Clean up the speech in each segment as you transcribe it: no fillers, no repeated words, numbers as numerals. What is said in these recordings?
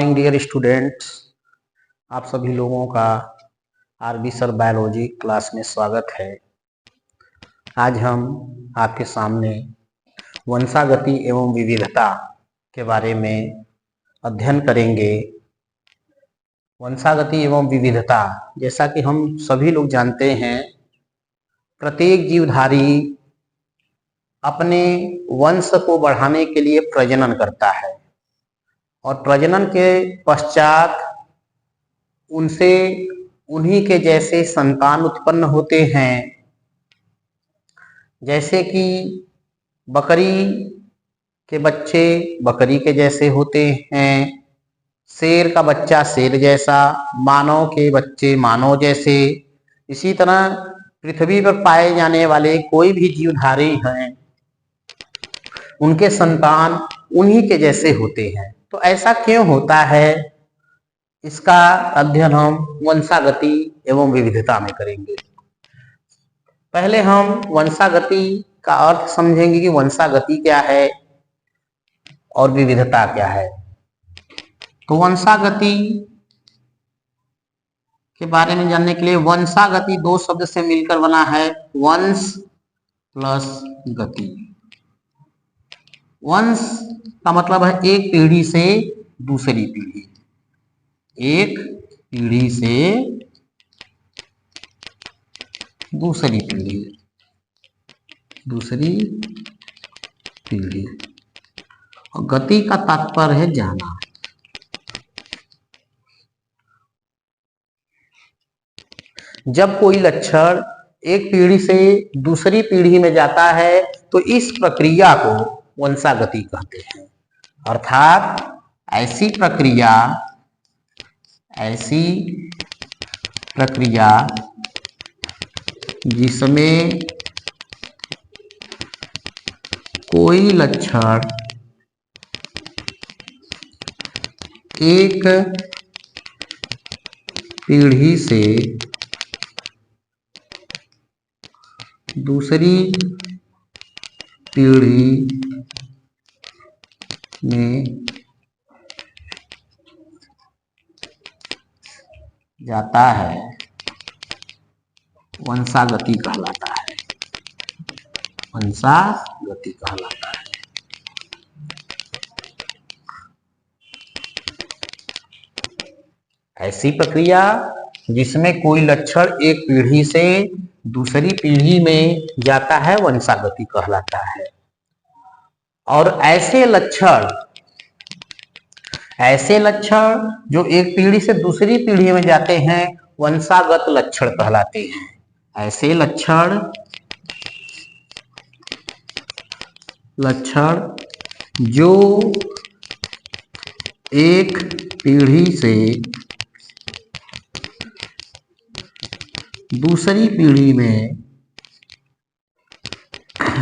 Morning dear students, आप सभी लोगों का आरबी सर बायोलॉजी क्लास में स्वागत है। आज हम आपके सामने वंशागति एवं विविधता के बारे में अध्ययन करेंगे। वंशागति एवं विविधता, जैसा कि हम सभी लोग जानते हैं, प्रत्येक जीवधारी अपने वंश को बढ़ाने के लिए प्रजनन करता है और प्रजनन के पश्चात उनसे उन्हीं के जैसे संतान उत्पन्न होते हैं। जैसे कि बकरी के बच्चे बकरी के जैसे होते हैं, शेर का बच्चा शेर जैसा, मानव के बच्चे मानव जैसे। इसी तरह पृथ्वी पर पाए जाने वाले कोई भी जीवधारी हैं, उनके संतान उन्हीं के जैसे होते हैं। तो ऐसा क्यों होता है, इसका अध्ययन हम वंशागति एवं विविधता में करेंगे। पहले हम वंशागति का अर्थ समझेंगे कि वंशागति क्या है और विविधता क्या है। तो वंशागति के बारे में जानने के लिए, वंशागति दो शब्द से मिलकर बना है, वंश प्लस गति। वंश का मतलब है एक पीढ़ी से दूसरी पीढ़ी, एक पीढ़ी से दूसरी पीढ़ी, दूसरी पीढ़ी। और गति का तात्पर्य है जाना। जब कोई लक्षण एक पीढ़ी से दूसरी पीढ़ी में जाता है तो इस प्रक्रिया को वंशागति कहते हैं। अर्थात ऐसी प्रक्रिया जिसमें कोई लक्षण एक पीढ़ी से दूसरी पीढ़ी में जाता है, वंशागति कहलाता है। वंशागति कहलाता है। ऐसी प्रक्रिया जिसमें कोई लक्षण एक पीढ़ी से दूसरी पीढ़ी में जाता है, वंशागति कहलाता है। और ऐसे लक्षण जो एक पीढ़ी से दूसरी पीढ़ी में जाते हैं, वंशागत लक्षण कहलाते हैं। ऐसे लक्षण जो एक पीढ़ी से दूसरी पीढ़ी में जाते हैं, वंशागत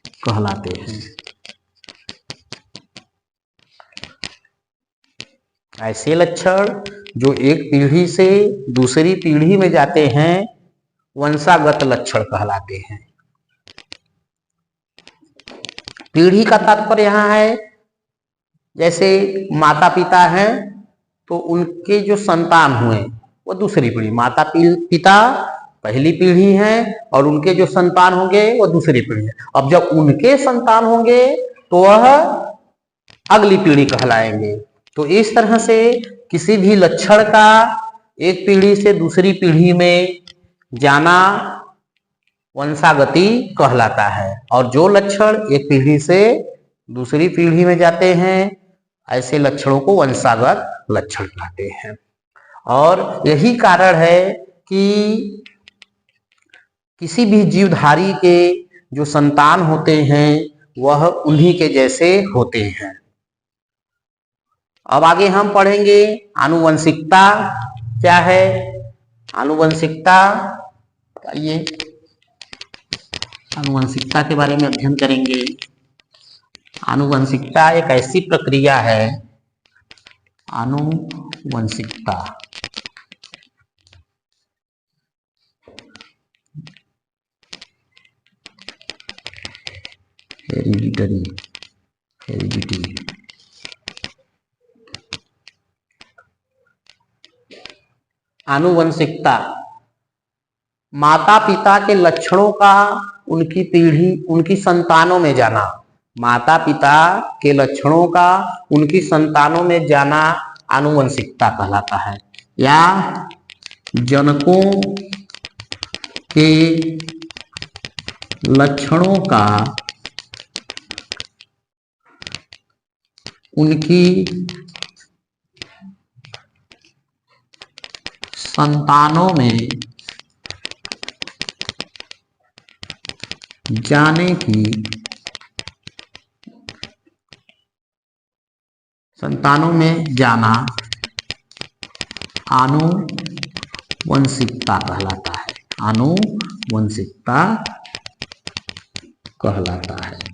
लक्षण कहलाते हैं। ऐसे लक्षण जो एक पीढ़ी से दूसरी पीढ़ी में जाते हैं, वंशागत लक्षण कहलाते हैं। पीढ़ी का तात्पर्य यहाँ है, जैसे माता पिता हैं तो उनके जो संतान हुए वो दूसरी पीढ़ी, माता पिता पहली पीढ़ी है और उनके जो संतान होंगे वो दूसरी पीढ़ी है। अब जब उनके संतान होंगे तो वह अगली पीढ़ी कहलाएंगे। तो इस तरह से किसी भी लक्षण का एक पीढ़ी से दूसरी पीढ़ी में जाना वंशागति कहलाता है। और जो लक्षण एक पीढ़ी से दूसरी पीढ़ी में जाते हैं, ऐसे लक्षणों को वंशागत लक्षण कहते हैं। और यही कारण है कि किसी भी जीवधारी के जो संतान होते हैं वह उन्हीं के जैसे होते हैं। अब आगे हम पढ़ेंगे आनुवंशिकता क्या है। आनुवंशिकता, आइए आनुवंशिकता के बारे में अध्ययन करेंगे। आनुवंशिकता एक ऐसी प्रक्रिया है, आनुवंशिकता हेरिडिटी आनुवंशिकता माता पिता के लक्षणों का उनकी पीढ़ी, उनकी संतानों में जाना, माता पिता के लक्षणों का उनकी संतानों में जाना आनुवंशिकता कहलाता है। या जनकों के लक्षणों का उनकी संतानों में जाने की, संतानों में जाना आनुवंशिकता कहलाता है, आनुवंशिकता कहलाता है।